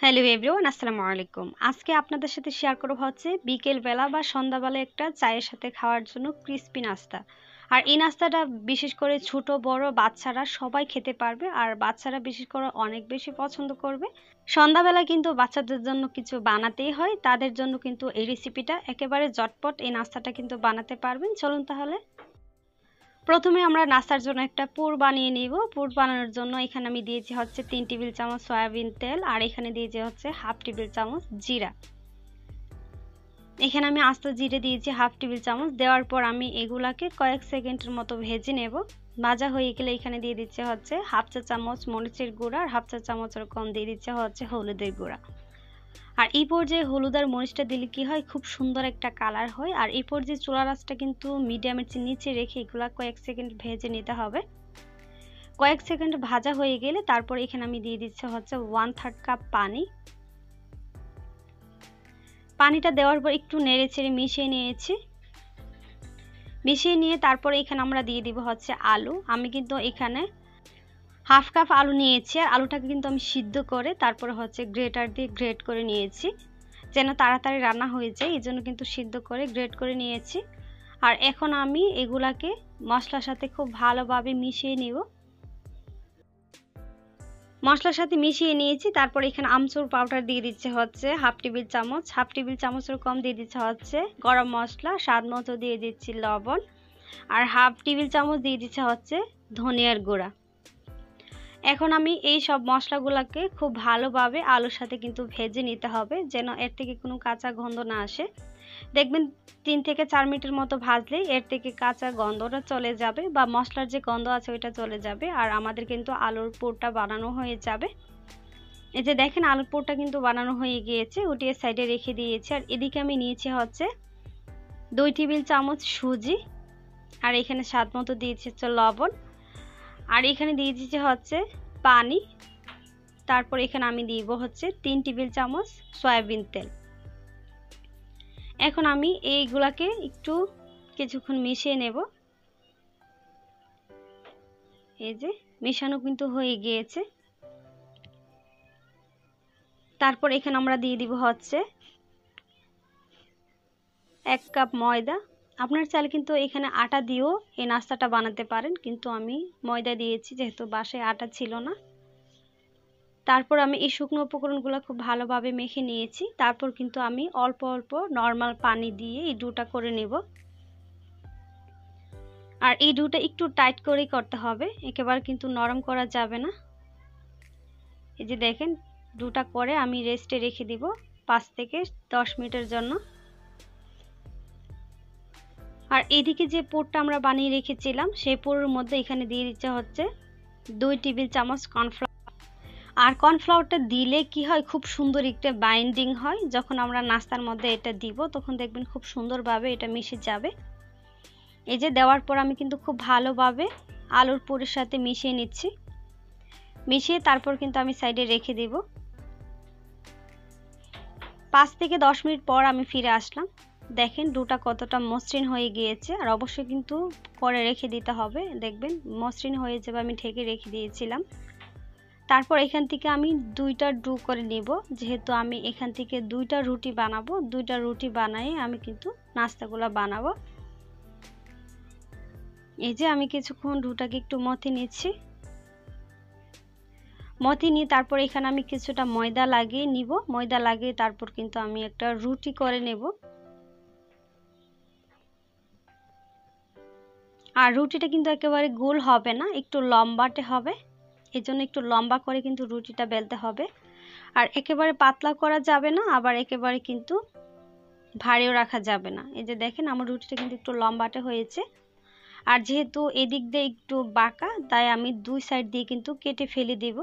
Hello everyone, আসসালামু আলাইকুম। আজকে আপনাদের সাথে শেয়ার করব হচ্ছে বিকেলবেলা বা সন্ধ্যাবেলা একটা চায়ের সাথে খাওয়ার জন্য ক্রিস্পি নাস্তা। আর এই নাস্তাটা বিশেষ করে ছোট বড় বাচ্চারা সবাই খেতে পারবে, আর বাচ্চারা বিশেষ করে অনেক বেশি পছন্দ করবে। সন্ধ্যাবেলা কিন্তু বাচ্চাদের জন্য কিছু বানাতেই হয়, তাদের জন্য কিন্তু এই রেসিপিটা একেবারে ঝটপট। এই নাস্তাটা কিন্তু বানাতে পারবেন। চলুন তাহলে। প্রথমে আমরা নাস্তার জন্য একটা পুর বানিয়ে নিব। পুর বানানোর জন্য এখানে আমি দিয়েছি হচ্ছে 3 টেবিল চামচ সয়াবিন তেল, আর এখানে দিয়েছি হচ্ছে হাফ টেবিল চামচ জিরা। এখানে আমি আস্ত জিরে দিয়েছি হাফ টেবিল চামচ। দেওয়ার পর আমি এগুলাকে কয়েক সেকেন্ডের মতো ভেজে নেব। ভাজা হয়ে গেলে এখানে দিয়ে দিচ্ছে হচ্ছে হাফ চা চামচ মরিচের গুঁড়া, আর হাফ চা চামচের কম দিয়ে দিচ্ছে হচ্ছে হলুদের গুঁড়া। আর এই পর্যায়ে হলুদ আর মরিচটা দিলে কি হয়, খুব সুন্দর একটা কালার হয়। আর এই পর্যায়ে চুলার আঁচটা কিন্তু মিডিয়ামের নিচে রেখে এগুলা কয়েক সেকেন্ড ভেজে নিতে হবে। কয়েক সেকেন্ড ভাজা হয়ে গেলে তারপর এখানে আমি দিয়ে দিচ্ছি হচ্ছে 1/3 কাপ পানি। পানিটা দেওয়ার পর একটু নেড়ে চেড়ে মিশিয়ে নিয়েছি। মিশিয়ে নিয়ে তারপরে এখানে আমরা দিয়ে দিব হচ্ছে আলু। আমি কিন্তু এখানে হাফ কাপ আলু নিয়েছি, আর আলুটাকে কিন্তু আমি সিদ্ধ করে তারপরে হচ্ছে গ্রেটার দিয়ে গ্রেট করে নিয়েছি, যেন তাড়াতাড়ি রান্না হয়ে যায়। এই জন্য কিন্তু সিদ্ধ করে গ্রেট করে নিয়েছি। আর এখন আমি এগুলাকে মশলার সাথে খুব ভালোভাবে মিশিয়ে নিব। মশলার সাথে মিশিয়ে নিয়েছি। তারপর এখানে আমচুর পাউডার দিয়ে দিচ্ছে হচ্ছে হাফ টেবিল চামচ, হাফ টেবিল চামচের কম দিয়ে দিচ্ছে হচ্ছে গরম মশলা, স্বাদ মতো দিয়ে দিচ্ছি লবণ, আর হাফ টেবিল চামচ দিয়ে দিচ্ছে হচ্ছে ধনিয়ার গুঁড়া। এখন আমি এই সব মশলাগুলোকে খুব ভালোভাবে আলুর সাথে কিন্তু ভেজে নিতে হবে, যেন এর থেকে কোনো কাঁচা গন্ধ না আসে। দেখবেন 3 থেকে 4 মিনিটের মতো ভাজলেই এর থেকে কাঁচা গন্ধটা চলে যাবে, বা মশলার যে গন্ধ আছে ওইটা চলে যাবে, আর আমাদের কিন্তু আলুর পুরটা বানানো হয়ে যাবে। এই যে দেখেন আলুর পুরটা কিন্তু বানানো হয়ে গিয়েছে, উঠিয়ে সাইডে রেখে দিয়েছি। আর এদিকে আমি নিয়েছি হচ্ছে 2 টেবিল চামচ সুজি, আর এখানে স্বাদ মতো দিয়েছি হচ্ছে লবণ, আর এখানে দিয়ে দিচ্ছি হচ্ছে পানি। তারপর এখানে আমি দিব হচ্ছে 3 টেবিল চামচ সয়াবিন তেল। এখন আমি এইগুলাকে একটু কিছুক্ষণ মিশিয়ে নেব। এই যে মেশানো কিন্তু হয়ে গিয়েছে। তারপর এখানে আমরা দিয়ে দিব হচ্ছে 1 কাপ ময়দা। আপনার চাইলে কিন্তু এখানে আটা দিয়েও এই নাস্তাটা বানাতে পারেন, কিন্তু আমি ময়দা দিয়েছি যেহেতু বাসায় আটা ছিল না। তারপর আমি এই শুকনো উপকরণগুলো খুব ভালোভাবে মেখে নিয়েছি। তারপর কিন্তু আমি অল্প অল্প নর্মাল পানি দিয়ে এই ডোটা করে নেব। আর এই ডোটা একটু টাইট করেই করতে হবে, একেবারে কিন্তু নরম করা যাবে না। এই যে দেখেন ডোটা করে আমি রেস্টে রেখে দিব 5 থেকে 10 মিনিটের জন্য। আর এদিকে যে পুরটা আমরা বানিয়ে রেখেছিলাম সেই পুরের মধ্যে এখানে দিয়ে দিতে হচ্ছে 2 টেবিল চামচ কর্নফ্লাওয়ার। আর কর্নফ্লাওয়ারটা দিলে কি হয়, খুব সুন্দর একটা বাইন্ডিং হয়। যখন আমরা নাস্তার মধ্যে এটা দিব তখন দেখবেন খুব সুন্দরভাবে এটা মিশে যাবে। এই যে দেওয়ার পর আমি কিন্তু খুব ভালোভাবে আলুর পুরের সাথে মিশিয়ে নিচ্ছি। মিশিয়ে তারপর কিন্তু আমি সাইডে রেখে দেব। 5 থেকে 10 মিনিট পর আমি ফিরে আসলাম। দেখেন ডোটা কতটা মসৃণ হয়ে গিয়েছে, আর অবশ্যই কিন্তু করে রেখে দিতে হবে, দেখবেন মসৃণ হয়ে যাবে। আমি ঢেকে রেখে দিয়েছিলাম। তারপর এখান থেকে আমি 2টা ডো করে নেব, যেহেতু আমি এখান থেকে 2টা রুটি বানাবো। 2টা রুটি বানিয়ে আমি কিন্তু নাস্তাগুলো বানাবো। এই যে আমি কিছুক্ষণ ডোটাকে একটু মথে নিচ্ছি। মথে নিয়ে তারপর এখানে আমি কিছুটা ময়দা লাগিয়ে নিব। ময়দা লাগিয়ে তারপর কিন্তু আমি একটা রুটি করে নেব। আর রুটিটা কিন্তু একেবারে গোল হবে না, একটু লম্বাটে হবে। এই জন্য একটু লম্বা করে কিন্তু রুটিটা বেলতে হবে। আর একেবারে পাতলা করা যাবে না, আবার একেবারে কিন্তু ভারীও রাখা যাবে না। এই যে দেখেন আমার রুটিটা কিন্তু একটু লম্বাটে হয়েছে। আর যেহেতু এদিক দিয়ে একটু বাঁকা, তাই আমি 2 সাইড দিয়ে কিন্তু কেটে ফেলে দেব।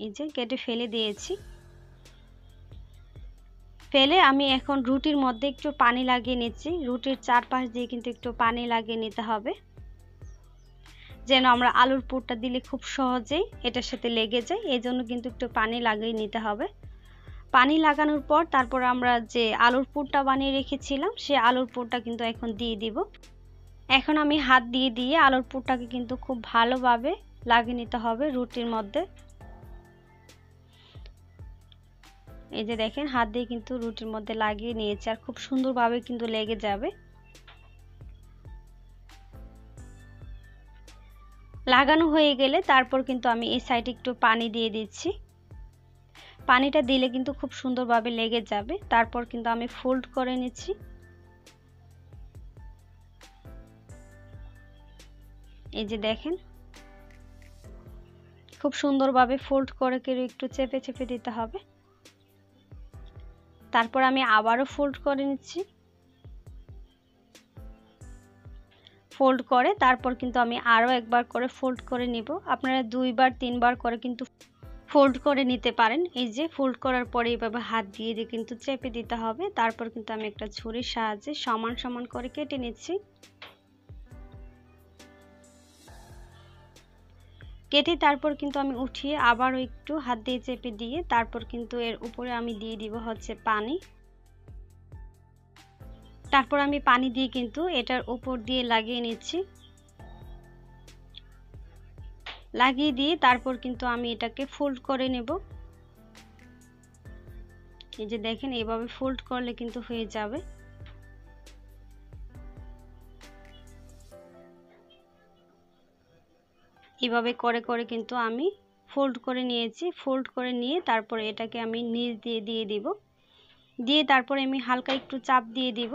এই যে কেটে ফেলে দিয়েছি। ফেলে আমি এখন রুটির মধ্যে একটু পানি লাগিয়ে নিচ্ছি। রুটির চারপাশ দিয়ে কিন্তু একটু পানি লাগিয়ে নিতে হবে, যেন আমরা আলুর পুরটা দিলে খুব সহজেই এটার সাথে লেগে যায়। এই জন্য কিন্তু একটু পানি লাগিয়ে নিতে হবে। পানি লাগানোর পর তারপর আমরা যে আলুর পুরটা বানিয়ে রেখেছিলাম সেই আলুর পুরটা কিন্তু এখন দিয়ে দিব। এখন আমি হাত দিয়ে দিয়ে আলুর পুরটাকে কিন্তু খুব ভালোভাবে লাগিয়ে নিতে হবে রুটির মধ্যে। এই যে দেখেন হাত দিয়ে কিন্তু রুটির মধ্যে লাগিয়ে নিয়েছি, আর খুব সুন্দরভাবে কিন্তু লেগে যাবে। লাগানো হয়ে গেলে তারপর কিন্তু আমি এই সাইডে একটু পানি দিয়ে দিচ্ছি। পানিটা দিলে কিন্তু খুব সুন্দরভাবে লেগে যাবে। তারপর কিন্তু আমি ফোল্ড করে নিচ্ছি। এই যে দেখেন খুব সুন্দরভাবে ফোল্ড করে একটু চেপে চেপে দিতে হবে। তারপর আমি আবারও ফোল্ড করে নিচ্ছি। ফোল্ড করে তারপর কিন্তু আমি আরও একবার করে ফোল্ড করে নিব। আপনারা 2বার 3বার করে কিন্তু ফোল্ড করে নিতে পারেন। এই যে ফোল্ড করার পরে এইভাবে হাত দিয়ে কিন্তু চেপে দিতে হবে। তারপর কিন্তু আমি একটা ছুরির সাহায্যে সমান সমান করে কেটে নিচ্ছি। কেটে তারপর কিন্তু আমি উঠিয়ে আবারও একটু হাত দিয়ে চেপে দিয়ে তারপর কিন্তু এর উপরে আমি দিয়ে দিব হচ্ছে পানি। তারপর আমি পানি দিয়ে কিন্তু এটার উপর দিয়ে লাগিয়ে নিচ্ছি। লাগিয়ে দিয়ে তারপর কিন্তু আমি এটাকে ফোল্ড করে নেব। এই যে দেখেন এইভাবে ফোল্ড করলে কিন্তু হয়ে যাবে। এইভাবে করে করে কিন্তু আমি ফোল্ড করে নিয়েছি। ফোল্ড করে নিয়ে তারপর এটাকে আমি নিচ দিয়ে দিব। দিয়ে তারপরে আমি হালকা একটু চাপ দিয়ে দিব।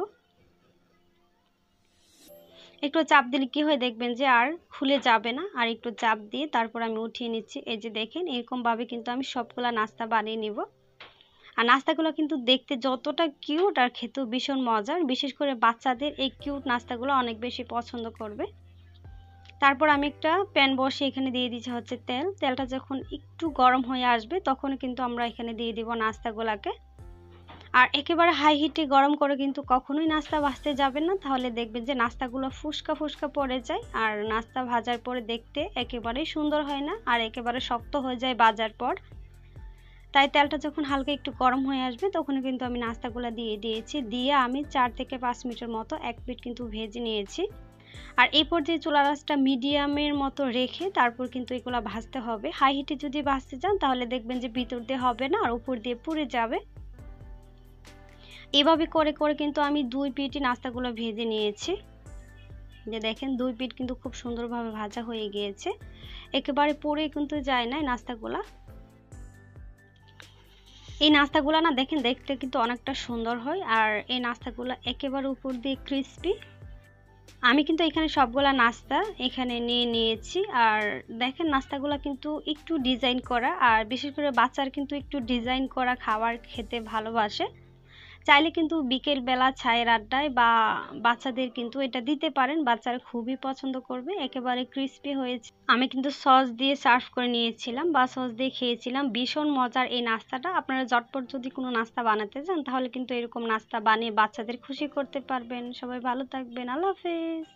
একটু চাপ দিলে কি হয় দেখবেন যে আর খুলে যাবে না। আর একটু চাপ দিয়ে তারপর আমি উঠিয়ে নিচ্ছি। এই যে দেখেন এরকম ভাবে কিন্তু আমি সবগুলা নাস্তা বানিয়ে নিব। আর নাস্তাগুলো কিন্তু দেখতে যতটা কিউট আর খেতেও ভীষণ মজার। বিশেষ করে বাচ্চাদের এই কিউট নাস্তাগুলো অনেক বেশি পছন্দ করবে। তারপর আমি একটা প্যান বসিয়ে এখানে দিয়ে দিচ্ছি হচ্ছে তেল। তেলটা যখন একটু গরম হয়ে আসবে তখন কিন্তু আমরা এখানে দিয়ে দিব নাস্তাগুলোকে। আর একেবারে হাই হিটে গরম করে কিন্তু কখনোই নাস্তা ভাজতে যাবেন না, তাহলে দেখবেন যে নাস্তাগুলো ফুসকা ফুসকা পড়ে যায় আর নাস্তা ভাজার পরে দেখতে একেবারেই সুন্দর হয় না আর একেবারে শক্ত হয়ে যায় ভাজার পর। তাই তেলটা যখন হালকা একটু গরম হয়ে আসবে তখন কিন্তু আমি নাস্তাগুলো দিয়ে দিয়েছি। দিয়ে আমি 4 থেকে 5 মিনিটের মতো এক পিঠ কিন্তু ভেজে নিয়েছি। আর এই পর্যায়ে চুলার আঁচটা মিডিয়ামের মতো রেখে তারপর কিন্তু এগুলো ভাজতে হবে। হাই হিটে যদি ভাজতে যান তাহলে দেখবেন যে ভিতর দিয়ে হবে না আর উপর দিয়ে পুড়ে যাবে। এভাবে করে করে কিন্তু আমি 2 পিঠই নাস্তাগুলো ভেজে নিয়েছি। যে দেখেন 2 পিঠ কিন্তু খুব সুন্দরভাবে ভাজা হয়ে গিয়েছে। একেবারে পুড়ে কিন্তু যায় না নাস্তাগুলা। এই নাস্তাগুলো না দেখেন দেখতে কিন্তু অনেকটা সুন্দর হয় আর এই নাস্তাগুলো একেবারে উপর দিয়ে ক্রিস্পি। আমি কিন্তু এখানে সবগুলা নাস্তা এখানে নিয়ে নিয়েছি। আর দেখেন নাস্তাগুলো কিন্তু একটু ডিজাইন করা, আর বিশেষ করে বাচ্চারা কিন্তু একটু ডিজাইন করা খাবার খেতে ভালোবাসে। চাইলে কিন্তু বিকেল বেলা চায়ের আড্ডায় বা বাচ্চাদের কিন্তু এটা দিতে পারেন, বাচ্চারা খুবই পছন্দ করবে। একেবারে ক্রিস্পি হয়েছে। আমি কিন্তু সস দিয়ে সার্ভ করে নিয়েছিলাম বা সস দিয়ে খেয়েছিলাম। ভীষণ মজার এই নাস্তাটা। আপনারা ঝটপট যদি কোনো নাস্তা বানাতে চান তাহলে কিন্তু এরকম নাস্তা বানিয়ে বাচ্চাদের খুশি করতে পারবেন। সবাই ভালো থাকবেন। আল্লাহ হাফেজ।